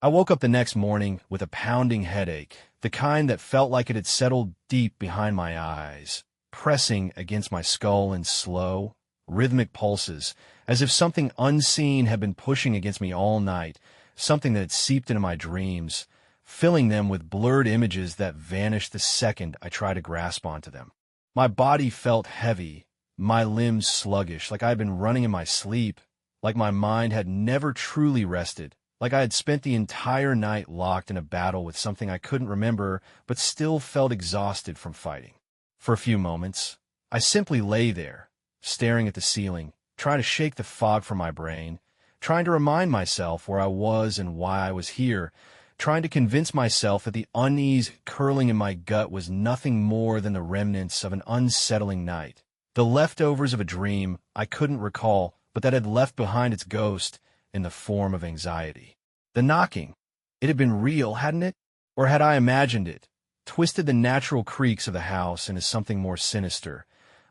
I woke up the next morning with a pounding headache, the kind that felt like it had settled deep behind my eyes, pressing against my skull in slow, rhythmic pulses, as if something unseen had been pushing against me all night, something that had seeped into my dreams, filling them with blurred images that vanished the second I tried to grasp onto them. My body felt heavy, my limbs sluggish, like I had been running in my sleep, like my mind had never truly rested, like I had spent the entire night locked in a battle with something I couldn't remember but still felt exhausted from fighting. For a few moments, I simply lay there, staring at the ceiling, trying to shake the fog from my brain, trying to remind myself where I was and why I was here, trying to convince myself that the unease curling in my gut was nothing more than the remnants of an unsettling night, the leftovers of a dream I couldn't recall but that had left behind its ghost in the form of anxiety. The knocking, it had been real, hadn't it? Or had I imagined it, twisted the natural creaks of the house into something more sinister,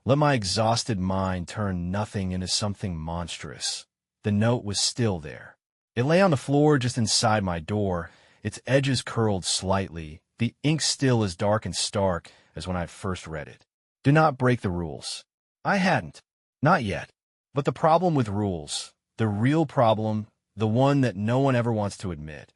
let my exhausted mind turn nothing into something monstrous? The note was still there. It lay on the floor just inside my door, its edges curled slightly, the ink still as dark and stark as when I first read it. Do not break the rules. I hadn't. Not yet. But the problem with rules, the real problem, the one that no one ever wants to admit,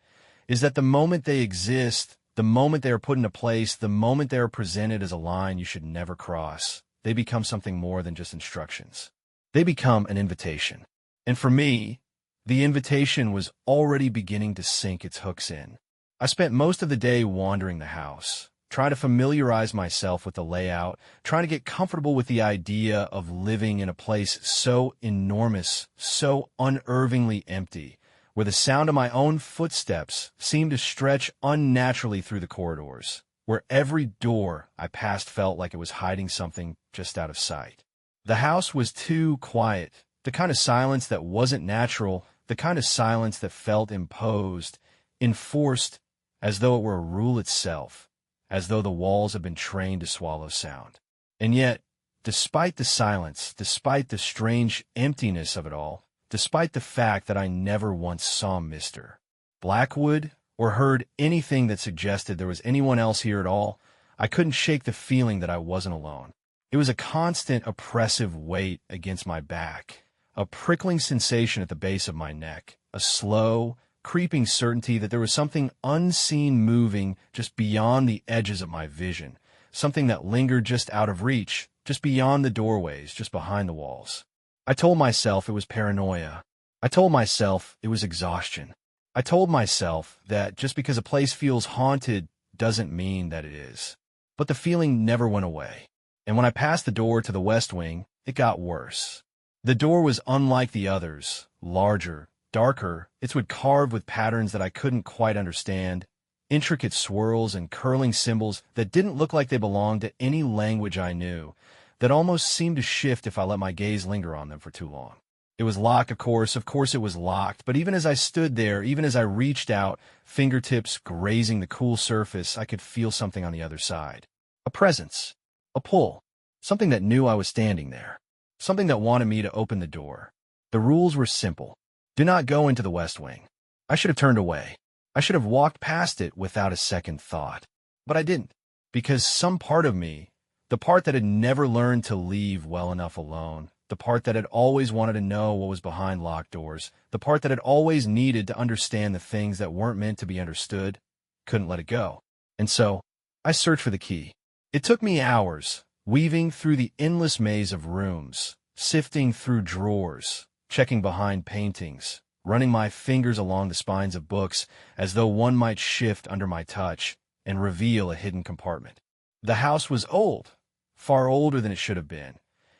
is that the moment they exist, the moment they are put into place, the moment they are presented as a line you should never cross, they become something more than just instructions. They become an invitation. And for me, the invitation was already beginning to sink its hooks in. I spent most of the day wandering the house, trying to familiarize myself with the layout, trying to get comfortable with the idea of living in a place so enormous, so unnervingly empty, where the sound of my own footsteps seemed to stretch unnaturally through the corridors, where every door I passed felt like it was hiding something just out of sight. The house was too quiet, the kind of silence that wasn't natural, the kind of silence that felt imposed, enforced, as though it were a rule itself, as though the walls had been trained to swallow sound. And yet, despite the silence, despite the strange emptiness of it all, despite the fact that I never once saw Mr. Blackwood or heard anything that suggested there was anyone else here at all, I couldn't shake the feeling that I wasn't alone. It was a constant oppressive weight against my back, a prickling sensation at the base of my neck, a slow, creeping certainty that there was something unseen moving just beyond the edges of my vision, something that lingered just out of reach, just beyond the doorways, just behind the walls. I told myself it was paranoia. I told myself it was exhaustion. I told myself that just because a place feels haunted doesn't mean that it is. But the feeling never went away. And when I passed the door to the West Wing, it got worse. The door was unlike the others, larger, darker, its wood carved with patterns that I couldn't quite understand, intricate swirls and curling symbols that didn't look like they belonged to any language I knew, that almost seemed to shift if I let my gaze linger on them for too long. It was locked, of course it was locked, but even as I stood there, even as I reached out, fingertips grazing the cool surface, I could feel something on the other side. A presence, a pull, something that knew I was standing there, something that wanted me to open the door. The rules were simple. Do not go into the West Wing. I should have turned away. I should have walked past it without a second thought. But I didn't, because some part of me, the part that had never learned to leave well enough alone, the part that had always wanted to know what was behind locked doors, the part that had always needed to understand the things that weren't meant to be understood, couldn't let it go. And so, I searched for the key. It took me hours, weaving through the endless maze of rooms, sifting through drawers, checking behind paintings, running my fingers along the spines of books as though one might shift under my touch and reveal a hidden compartment. The house was old, far older than it should have been,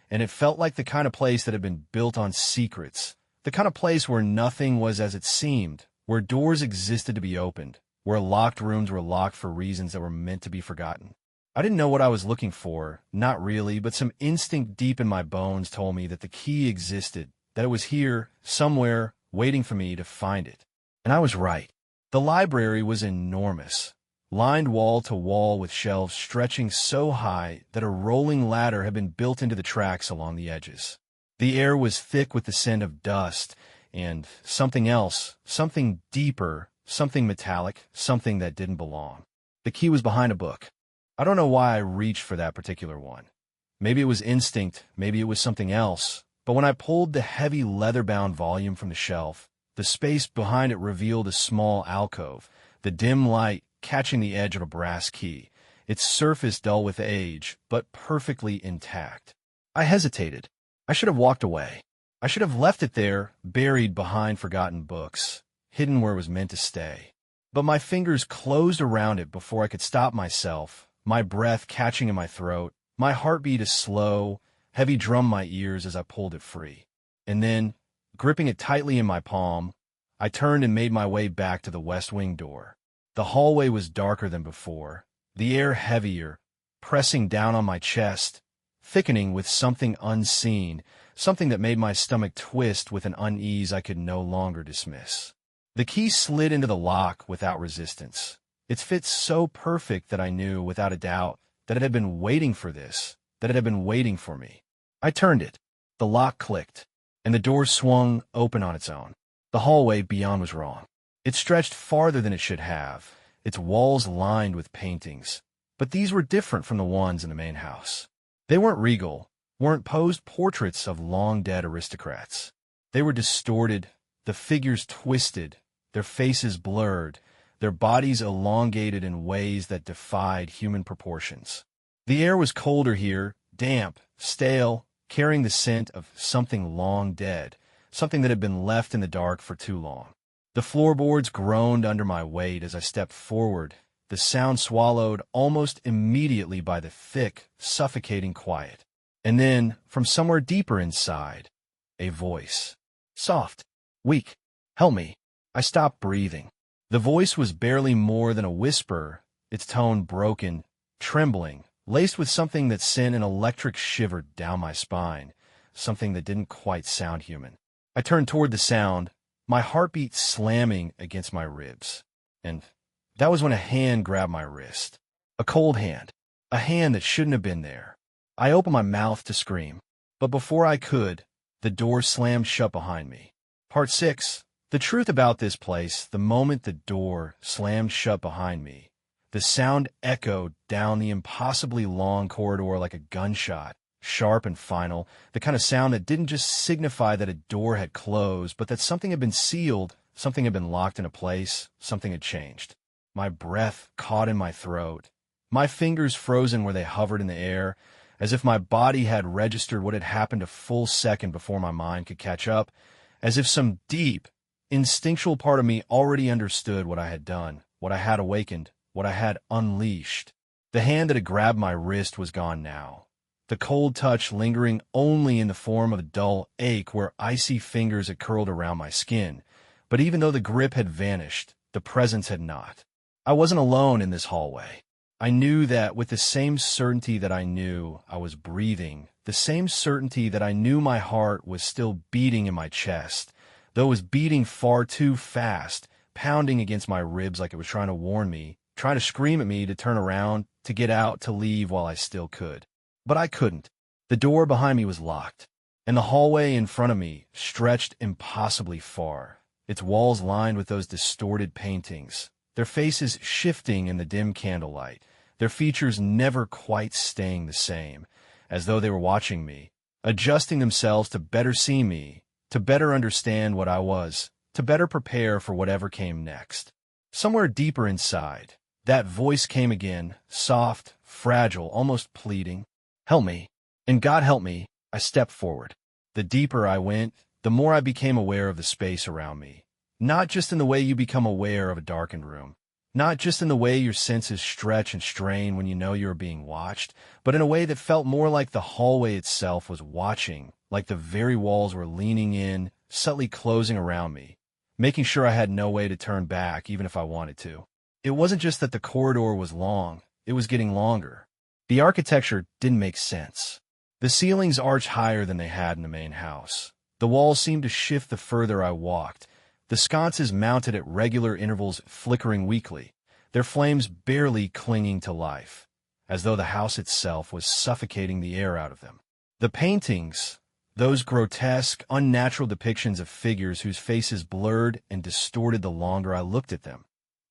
and it felt like the kind of place that had been built on secrets, the kind of place where nothing was as it seemed, where doors existed to be opened, where locked rooms were locked for reasons that were meant to be forgotten. I didn't know what I was looking for, not really, but some instinct deep in my bones told me that the key existed, that it was here, somewhere, waiting for me to find it. And I was right. The library was enormous, lined wall to wall with shelves stretching so high that a rolling ladder had been built into the tracks along the edges. The air was thick with the scent of dust and something else, something deeper, something metallic, something that didn't belong. The key was behind a book. I don't know why I reached for that particular one. Maybe it was instinct, maybe it was something else, but when I pulled the heavy leather-bound volume from the shelf, the space behind it revealed a small alcove, the dim light catching the edge of a brass key, its surface dull with age, but perfectly intact. I hesitated. I should have walked away. I should have left it there, buried behind forgotten books, hidden where it was meant to stay. But my fingers closed around it before I could stop myself, my breath catching in my throat, my heartbeat a slow, heavy drum in my ears as I pulled it free. And then, gripping it tightly in my palm, I turned and made my way back to the west wing door. The hallway was darker than before, the air heavier, pressing down on my chest, thickening with something unseen, something that made my stomach twist with an unease I could no longer dismiss. The key slid into the lock without resistance. Its fit so perfect that I knew, without a doubt, that it had been waiting for this, that it had been waiting for me. I turned it. The lock clicked, and the door swung open on its own. The hallway beyond was wrong. It stretched farther than it should have, its walls lined with paintings. But these were different from the ones in the main house. They weren't regal, weren't posed portraits of long-dead aristocrats. They were distorted, the figures twisted, their faces blurred, their bodies elongated in ways that defied human proportions. The air was colder here, damp, stale, carrying the scent of something long dead, something that had been left in the dark for too long. The floorboards groaned under my weight as I stepped forward, the sound swallowed almost immediately by the thick, suffocating quiet. And then, from somewhere deeper inside, a voice. Soft, weak. Help me. I stopped breathing. The voice was barely more than a whisper, its tone broken, trembling, laced with something that sent an electric shiver down my spine, something that didn't quite sound human. I turned toward the sound, my heartbeat slamming against my ribs. And that was when a hand grabbed my wrist. A cold hand. A hand that shouldn't have been there. I opened my mouth to scream, but before I could, the door slammed shut behind me. Part 6. The truth about this place, the moment the door slammed shut behind me, the sound echoed down the impossibly long corridor like a gunshot, sharp and final, the kind of sound that didn't just signify that a door had closed, but that something had been sealed, something had been locked in a place, something had changed. My breath caught in my throat, my fingers frozen where they hovered in the air, as if my body had registered what had happened a full second before my mind could catch up, as if some deep, instinctual part of me already understood what I had done, what I had awakened, what I had unleashed. The hand that had grabbed my wrist was gone now, the cold touch lingering only in the form of a dull ache where icy fingers had curled around my skin. But even though the grip had vanished, the presence had not. I wasn't alone in this hallway. I knew that with the same certainty that I knew I was breathing, the same certainty that I knew my heart was still beating in my chest, though it was beating far too fast, pounding against my ribs like it was trying to warn me, trying to scream at me to turn around, to get out, to leave while I still could. But I couldn't. The door behind me was locked, and the hallway in front of me stretched impossibly far, its walls lined with those distorted paintings, their faces shifting in the dim candlelight, their features never quite staying the same, as though they were watching me, adjusting themselves to better see me, to better understand what I was, to better prepare for whatever came next. Somewhere deeper inside, that voice came again, soft, fragile, almost pleading. Help me. And God help me. I stepped forward. The deeper I went, the more I became aware of the space around me. Not just in the way you become aware of a darkened room, not just in the way your senses stretch and strain when you know you are being watched, but in a way that felt more like the hallway itself was watching, like the very walls were leaning in, subtly closing around me, making sure I had no way to turn back even if I wanted to. It wasn't just that the corridor was long, it was getting longer. The architecture didn't make sense. The ceilings arched higher than they had in the main house. The walls seemed to shift the further I walked, the sconces mounted at regular intervals flickering weakly, their flames barely clinging to life, as though the house itself was suffocating the air out of them. The paintings, Those grotesque, unnatural depictions of figures whose faces blurred and distorted the longer I looked at them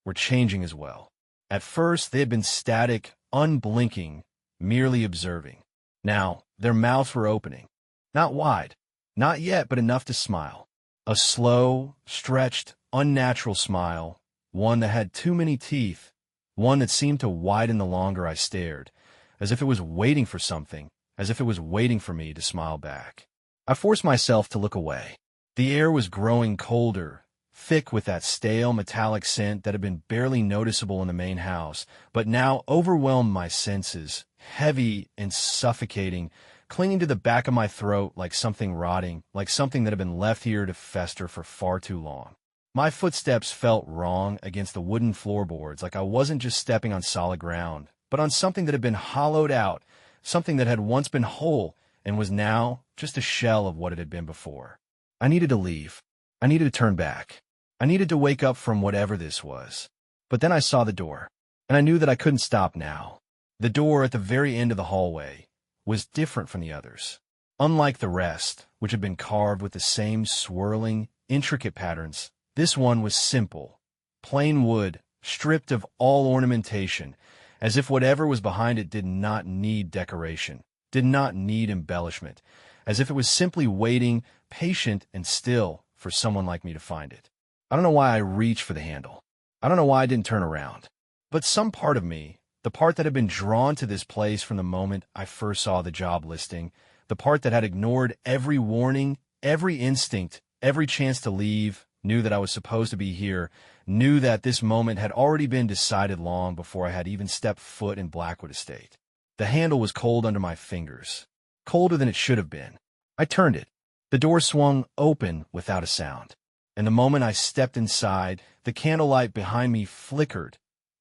were changing as well. At first, they had been static, unblinking, merely observing. Now, their mouths were opening. Not wide, not yet, but enough to smile. A slow, stretched, unnatural smile, one that had too many teeth, one that seemed to widen the longer I stared, as if it was waiting for something, as if it was waiting for me to smile back. I forced myself to look away. The air was growing colder, thick with that stale metallic scent that had been barely noticeable in the main house, but now overwhelmed my senses, heavy and suffocating, clinging to the back of my throat like something rotting, like something that had been left here to fester for far too long. My footsteps felt wrong against the wooden floorboards, like I wasn't just stepping on solid ground, but on something that had been hollowed out, something that had once been whole and was now just a shell of what it had been before. I needed to leave. I needed to turn back. I needed to wake up from whatever this was. But then I saw the door, and I knew that I couldn't stop now. The door at the very end of the hallway was different from the others. Unlike the rest, which had been carved with the same swirling, intricate patterns, this one was simple, plain wood, stripped of all ornamentation, as if whatever was behind it did not need decoration, did not need embellishment, as if it was simply waiting, patient and still, for someone like me to find it. I don't know why I reached for the handle. I don't know why I didn't turn around. But some part of me, the part that had been drawn to this place from the moment I first saw the job listing, the part that had ignored every warning, every instinct, every chance to leave, knew that I was supposed to be here, knew that this moment had already been decided long before I had even stepped foot in Blackwood Estate. The handle was cold under my fingers, colder than it should have been. I turned it. The door swung open without a sound, and the moment I stepped inside, the candlelight behind me flickered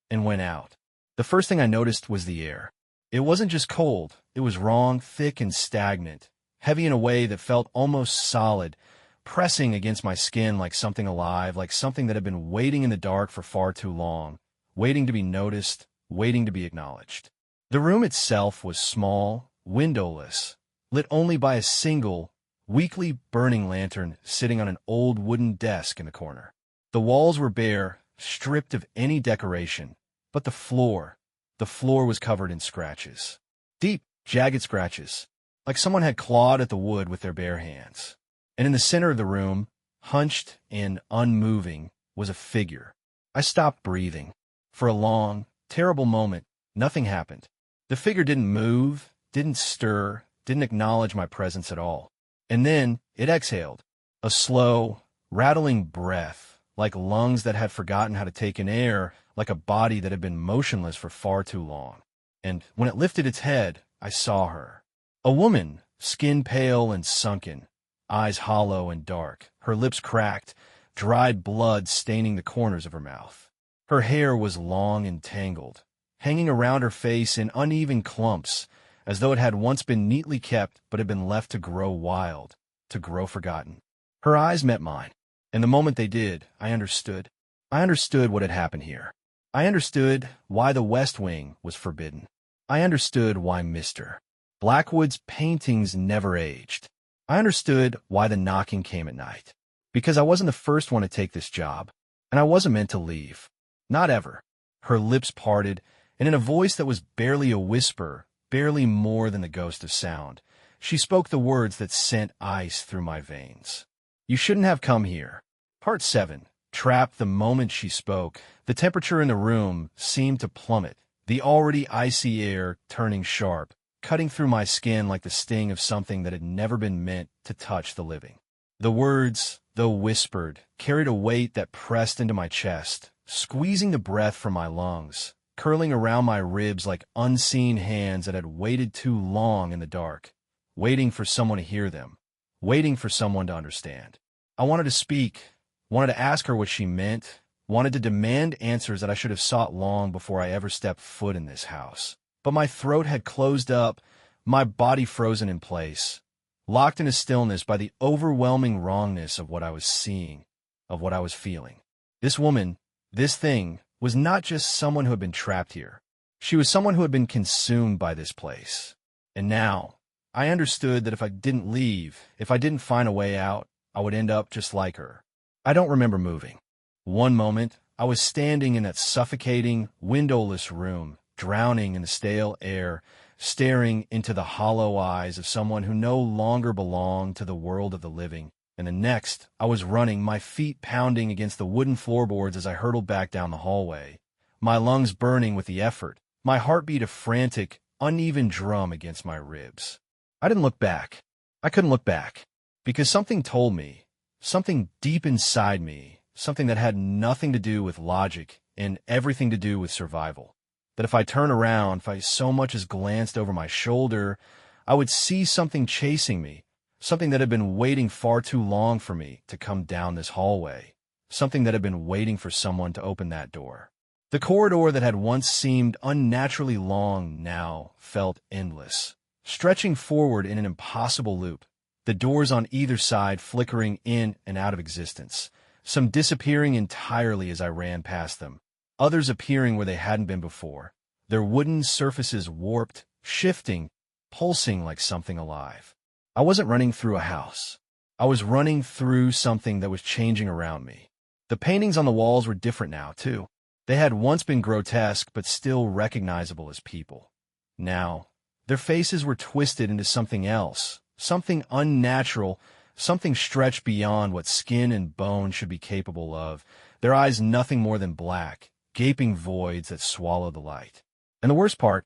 and went out. The first thing I noticed was the air. It wasn't just cold, it was wrong, thick and stagnant, heavy in a way that felt almost solid, pressing against my skin like something alive, like something that had been waiting in the dark for far too long, waiting to be noticed, waiting to be acknowledged. The room itself was small, windowless, lit only by a single, weakly burning lantern sitting on an old wooden desk in the corner. The walls were bare, stripped of any decoration, but the floor was covered in scratches. Deep, jagged scratches, like someone had clawed at the wood with their bare hands. And in the center of the room, hunched and unmoving, was a figure. I stopped breathing. For a long, terrible moment, nothing happened. The figure didn't move, didn't stir, didn't acknowledge my presence at all. And then it exhaled, a slow, rattling breath, like lungs that had forgotten how to take in air, like a body that had been motionless for far too long. And when it lifted its head, I saw her. A woman, skin pale and sunken, eyes hollow and dark, her lips cracked, dried blood staining the corners of her mouth. Her hair was long and tangled, hanging around her face in uneven clumps, as though it had once been neatly kept but had been left to grow wild, to grow forgotten. Her eyes met mine, and the moment they did, I understood. I understood what had happened here. I understood why the West Wing was forbidden. I understood why Mr. Blackwood's paintings never aged. I understood why the knocking came at night. Because I wasn't the first one to take this job, and I wasn't meant to leave. Not ever. Her lips parted, and in a voice that was barely a whisper, barely more than the ghost of sound, she spoke the words that sent ice through my veins. You shouldn't have come here. Part 7. Trapped the moment she spoke, the temperature in the room seemed to plummet, the already icy air turning sharp, cutting through my skin like the sting of something that had never been meant to touch the living. The words, though whispered, carried a weight that pressed into my chest, squeezing the breath from my lungs, curling around my ribs like unseen hands that had waited too long in the dark, waiting for someone to hear them, waiting for someone to understand. I wanted to speak, wanted to ask her what she meant, wanted to demand answers that I should have sought long before I ever stepped foot in this house. But my throat had closed up, my body frozen in place, locked in a stillness by the overwhelming wrongness of what I was seeing, of what I was feeling. This woman, this thing, was not just someone who had been trapped here. She was someone who had been consumed by this place. And now, I understood that if I didn't leave, if I didn't find a way out, I would end up just like her. I don't remember moving. One moment, I was standing in that suffocating, windowless room, drowning in the stale air, staring into the hollow eyes of someone who no longer belonged to the world of the living. And the next, I was running, my feet pounding against the wooden floorboards as I hurtled back down the hallway, my lungs burning with the effort, my heartbeat a frantic, uneven drum against my ribs. I didn't look back. I couldn't look back, because something told me, something deep inside me, something that had nothing to do with logic and everything to do with survival, that if I turned around, if I so much as glanced over my shoulder, I would see something chasing me, something that had been waiting far too long for me to come down this hallway, something that had been waiting for someone to open that door. The corridor that had once seemed unnaturally long now felt endless, stretching forward in an impossible loop, the doors on either side flickering in and out of existence, some disappearing entirely as I ran past them, others appearing where they hadn't been before, their wooden surfaces warped, shifting, pulsing like something alive. I wasn't running through a house. I was running through something that was changing around me. The paintings on the walls were different now, too. They had once been grotesque but still recognizable as people. Now, their faces were twisted into something else, something unnatural, something stretched beyond what skin and bone should be capable of, their eyes nothing more than black, gaping voids that swallow the light. And the worst part,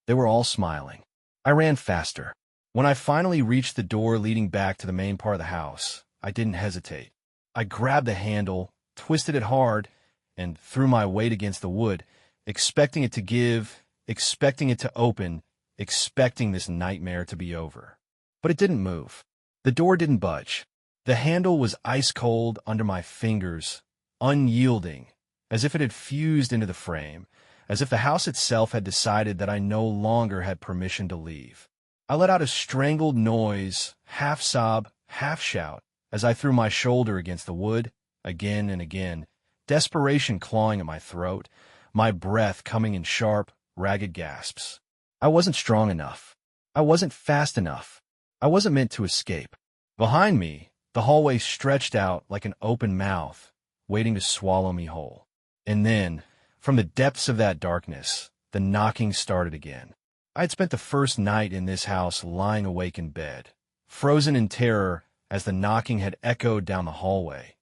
they were all smiling. I ran faster. When I finally reached the door leading back to the main part of the house, I didn't hesitate. I grabbed the handle, twisted it hard, and threw my weight against the wood, expecting it to give, expecting it to open, expecting this nightmare to be over. But it didn't move. The door didn't budge. The handle was ice cold under my fingers, unyielding, as if it had fused into the frame, as if the house itself had decided that I no longer had permission to leave. I let out a strangled noise, half sob, half shout, as I threw my shoulder against the wood, again and again, desperation clawing at my throat, my breath coming in sharp, ragged gasps. I wasn't strong enough. I wasn't fast enough. I wasn't meant to escape. Behind me, the hallway stretched out like an open mouth, waiting to swallow me whole. And then, from the depths of that darkness, the knocking started again. I had spent the first night in this house lying awake in bed, frozen in terror as the knocking had echoed down the hallway,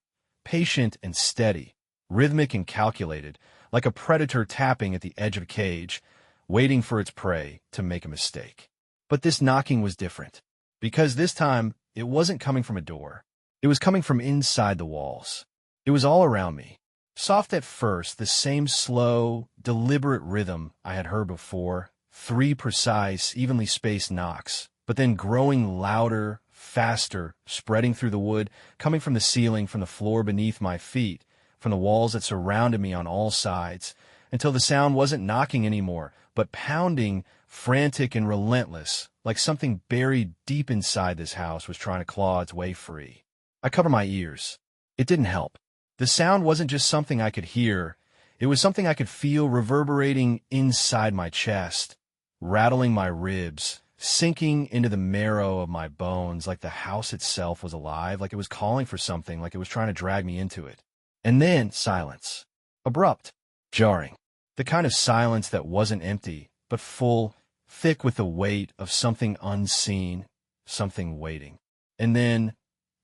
patient and steady, rhythmic and calculated, like a predator tapping at the edge of a cage, waiting for its prey to make a mistake. But this knocking was different, because this time it wasn't coming from a door. It was coming from inside the walls. It was all around me. Soft at first, the same slow, deliberate rhythm I had heard before, 3 precise, evenly spaced knocks, but then growing louder, faster, spreading through the wood, coming from the ceiling, from the floor beneath my feet, from the walls that surrounded me on all sides, until the sound wasn't knocking anymore, but pounding, frantic and relentless, like something buried deep inside this house was trying to claw its way free. I covered my ears. It didn't help. The sound wasn't just something I could hear. It was something I could feel reverberating inside my chest, rattling my ribs, sinking into the marrow of my bones like the house itself was alive, like it was calling for something, like it was trying to drag me into it. And then silence. Abrupt. Jarring. The kind of silence that wasn't empty, but full, thick with the weight of something unseen, something waiting. And then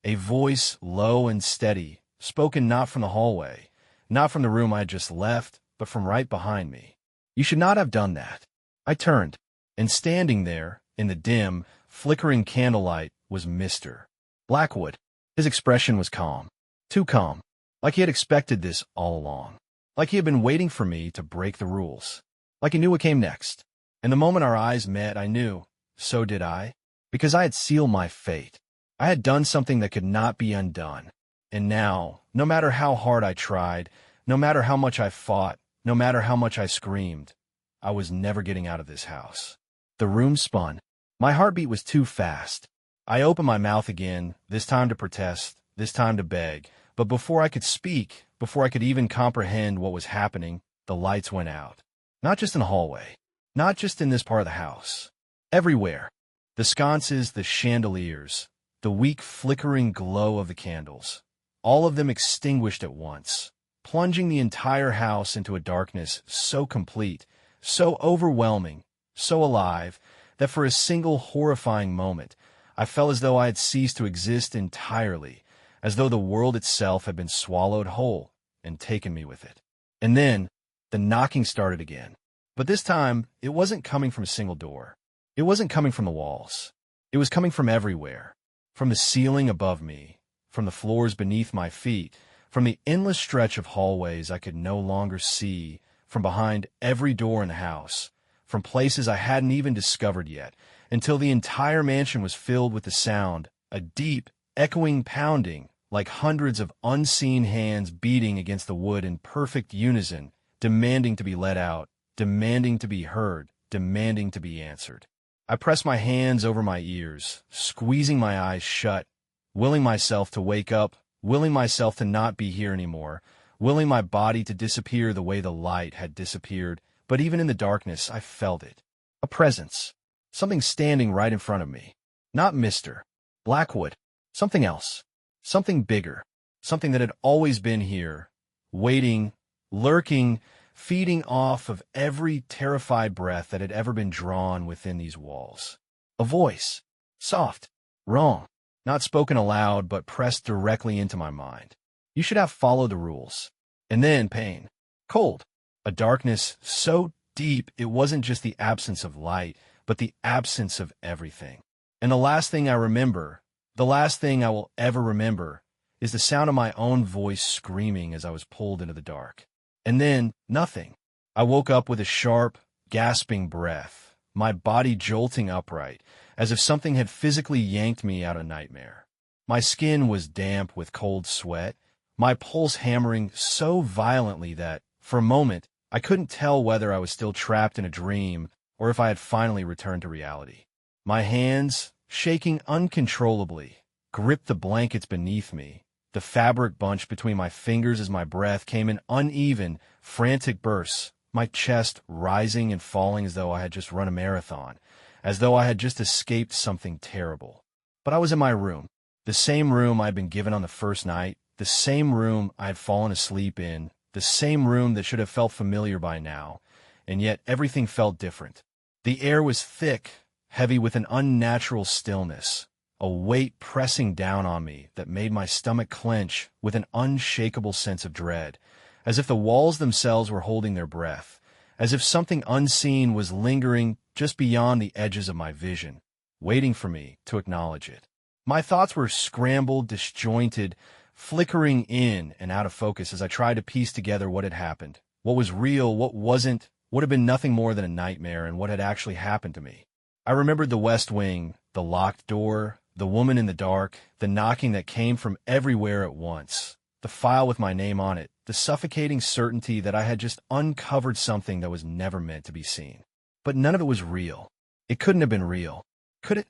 a voice low and steady, spoken not from the hallway, not from the room I had just left, but from right behind me. You should not have done that. I turned, and standing there, in the dim, flickering candlelight, was Mr. Blackwood. His expression was calm. Too calm. Like he had expected this all along. Like he had been waiting for me to break the rules. Like he knew what came next. And the moment our eyes met, I knew. So did I. Because I had sealed my fate. I had done something that could not be undone. And now, no matter how hard I tried, no matter how much I fought, no matter how much I screamed, I was never getting out of this house. The room spun. My heartbeat was too fast. I opened my mouth again, this time to protest, this time to beg. But before I could speak, before I could even comprehend what was happening, the lights went out. Not just in the hallway. Not just in this part of the house. Everywhere. The sconces, the chandeliers, the weak flickering glow of the candles, all of them extinguished at once, plunging the entire house into a darkness so complete, so overwhelming, so alive, that for a single horrifying moment, I felt as though I had ceased to exist entirely, as though the world itself had been swallowed whole and taken me with it. And then, the knocking started again. But this time, it wasn't coming from a single door. It wasn't coming from the walls. It was coming from everywhere. From the ceiling above me, from the floors beneath my feet, from the endless stretch of hallways I could no longer see, from behind every door in the house, from places I hadn't even discovered yet, until the entire mansion was filled with the sound, a deep, echoing pounding, like hundreds of unseen hands beating against the wood in perfect unison, demanding to be let out, demanding to be heard, demanding to be answered. I pressed my hands over my ears, squeezing my eyes shut, willing myself to wake up, willing myself to not be here anymore, willing my body to disappear the way the light had disappeared. But even in the darkness, I felt it. A presence. Something standing right in front of me. Not Mr. Blackwood. Something else. Something bigger. Something that had always been here. Waiting, lurking, feeding off of every terrified breath that had ever been drawn within these walls. A voice. Soft. Wrong. Not spoken aloud, but pressed directly into my mind. You should have followed the rules. And then pain. Cold. A darkness so deep it wasn't just the absence of light, but the absence of everything. And the last thing I remember, the last thing I will ever remember, is the sound of my own voice screaming as I was pulled into the dark. And then, nothing. I woke up with a sharp, gasping breath, my body jolting upright, as if something had physically yanked me out of nightmare. My skin was damp with cold sweat, my pulse hammering so violently that, for a moment, I couldn't tell whether I was still trapped in a dream or if I had finally returned to reality. My hands, shaking uncontrollably, gripped the blankets beneath me, the fabric bunched between my fingers as my breath came in uneven, frantic bursts, my chest rising and falling as though I had just run a marathon, as though I had just escaped something terrible. But I was in my room, the same room I had been given on the first night, the same room I had fallen asleep in, the same room that should have felt familiar by now, and yet everything felt different. The air was thick, heavy with an unnatural stillness, a weight pressing down on me that made my stomach clench with an unshakable sense of dread, as if the walls themselves were holding their breath, as if something unseen was lingering just beyond the edges of my vision, waiting for me to acknowledge it. My thoughts were scrambled, disjointed, flickering in and out of focus as I tried to piece together what had happened, what was real, what wasn't, what had been nothing more than a nightmare, and what had actually happened to me. I remembered the West Wing, the locked door, the woman in the dark, the knocking that came from everywhere at once, the file with my name on it, the suffocating certainty that I had just uncovered something that was never meant to be seen. But none of it was real. It couldn't have been real. Could it?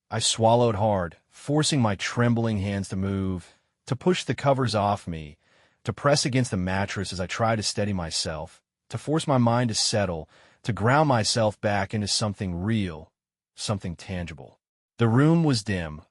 I swallowed hard, forcing my trembling hands to move, to push the covers off me, to press against the mattress as I tried to steady myself, to force my mind to settle, to ground myself back into something real, something tangible. The room was dim,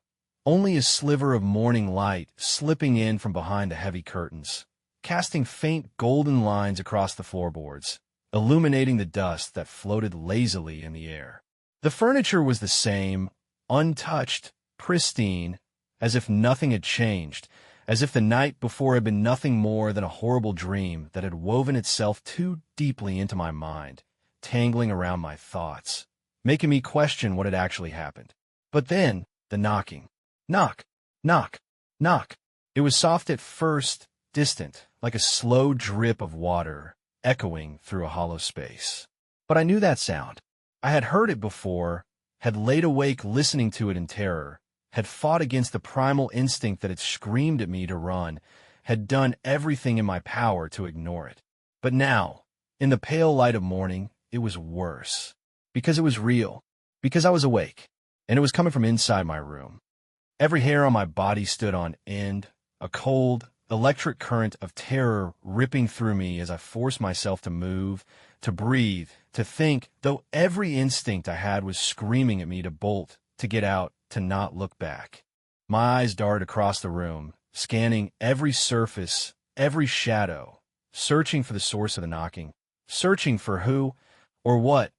only a sliver of morning light slipping in from behind the heavy curtains, casting faint golden lines across the floorboards, illuminating the dust that floated lazily in the air. The furniture was the same, untouched, pristine, as if nothing had changed, as if the night before had been nothing more than a horrible dream that had woven itself too deeply into my mind, tangling around my thoughts, making me question what had actually happened. But then, the knocking. Knock, knock, knock. It was soft at first, distant, like a slow drip of water, echoing through a hollow space. But I knew that sound. I had heard it before, had laid awake listening to it in terror, had fought against the primal instinct that had screamed at me to run, had done everything in my power to ignore it. But now, in the pale light of morning, it was worse. Because it was real. Because I was awake. And it was coming from inside my room. Every hair on my body stood on end, a cold, electric current of terror ripping through me as I forced myself to move, to breathe, to think, though every instinct I had was screaming at me to bolt, to get out, to not look back. My eyes darted across the room, scanning every surface, every shadow, searching for the source of the knocking, searching for who or what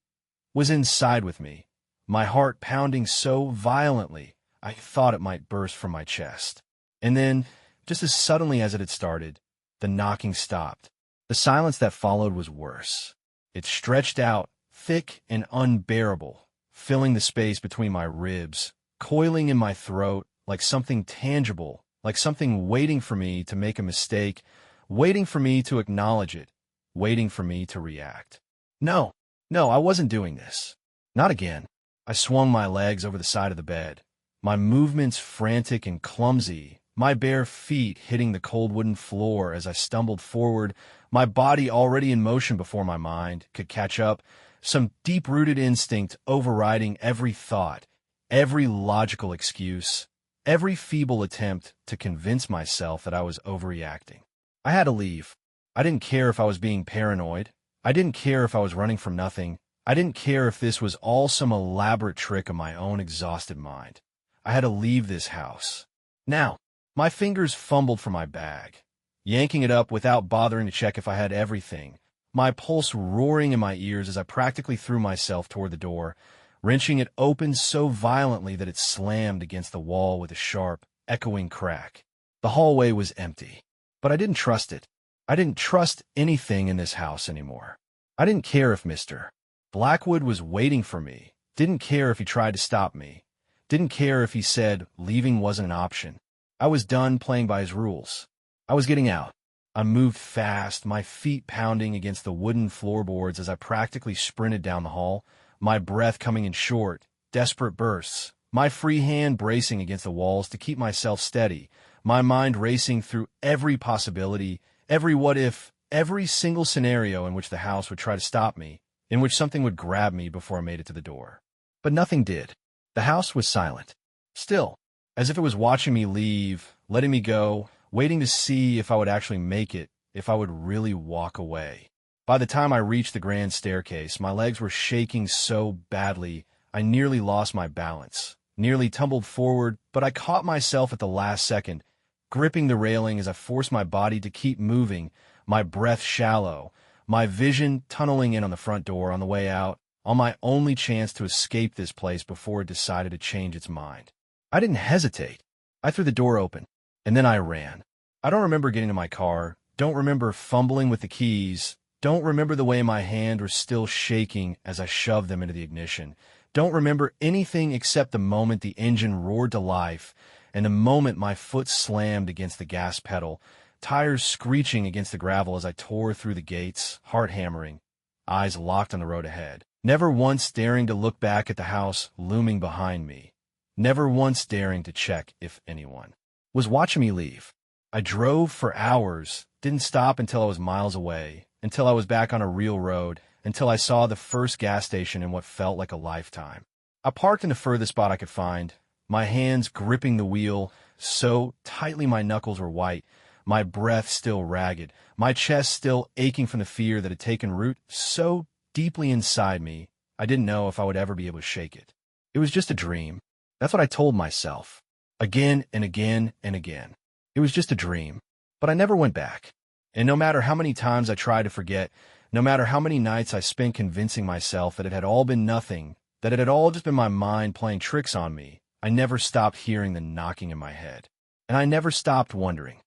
was inside with me, my heart pounding so violently I thought it might burst from my chest. And then, just as suddenly as it had started, the knocking stopped. The silence that followed was worse. It stretched out, thick and unbearable, filling the space between my ribs, coiling in my throat like something tangible, like something waiting for me to make a mistake, waiting for me to acknowledge it, waiting for me to react. No, I wasn't doing this. Not again. I swung my legs over the side of the bed, my movements frantic and clumsy, my bare feet hitting the cold wooden floor as I stumbled forward, my body already in motion before my mind could catch up, some deep-rooted instinct overriding every thought, every logical excuse, every feeble attempt to convince myself that I was overreacting. I had to leave. I didn't care if I was being paranoid. I didn't care if I was running from nothing. I didn't care if this was all some elaborate trick of my own exhausted mind. I had to leave this house. Now, my fingers fumbled for my bag, yanking it up without bothering to check if I had everything, my pulse roaring in my ears as I practically threw myself toward the door, wrenching it open so violently that it slammed against the wall with a sharp, echoing crack. The hallway was empty, but I didn't trust it. I didn't trust anything in this house anymore. I didn't care if Mr. Blackwood was waiting for me, didn't care if he tried to stop me, didn't care if he said leaving wasn't an option. I was done playing by his rules. I was getting out. I moved fast, my feet pounding against the wooden floorboards as I practically sprinted down the hall, my breath coming in short, desperate bursts, my free hand bracing against the walls to keep myself steady, my mind racing through every possibility, every what if, every single scenario in which the house would try to stop me, in which something would grab me before I made it to the door. But nothing did. The house was silent. Still, as if it was watching me leave, letting me go, waiting to see if I would actually make it, if I would really walk away. By the time I reached the grand staircase, my legs were shaking so badly, I nearly lost my balance, nearly tumbled forward, but I caught myself at the last second, gripping the railing as I forced my body to keep moving, my breath shallow, my vision tunneling in on the front door on the way out, on my only chance to escape this place before it decided to change its mind. I didn't hesitate. I threw the door open, and then I ran. I don't remember getting to my car, don't remember fumbling with the keys, don't remember the way my hand was still shaking as I shoved them into the ignition, don't remember anything except the moment the engine roared to life, and the moment my foot slammed against the gas pedal, tires screeching against the gravel as I tore through the gates, heart hammering, eyes locked on the road ahead, never once daring to look back at the house looming behind me, never once daring to check if anyone was watching me leave. I drove for hours, didn't stop until I was miles away, until I was back on a real road, until I saw the first gas station in what felt like a lifetime. I parked in the furthest spot I could find, my hands gripping the wheel so tightly my knuckles were white, my breath still ragged, my chest still aching from the fear that had taken root so deeply inside me, I didn't know if I would ever be able to shake it. It was just a dream. That's what I told myself, again and again and again. It was just a dream, but I never went back. And no matter how many times I tried to forget, no matter how many nights I spent convincing myself that it had all been nothing, that it had all just been my mind playing tricks on me, I never stopped hearing the knocking in my head. And I never stopped wondering,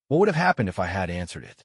what would have happened if I had answered it?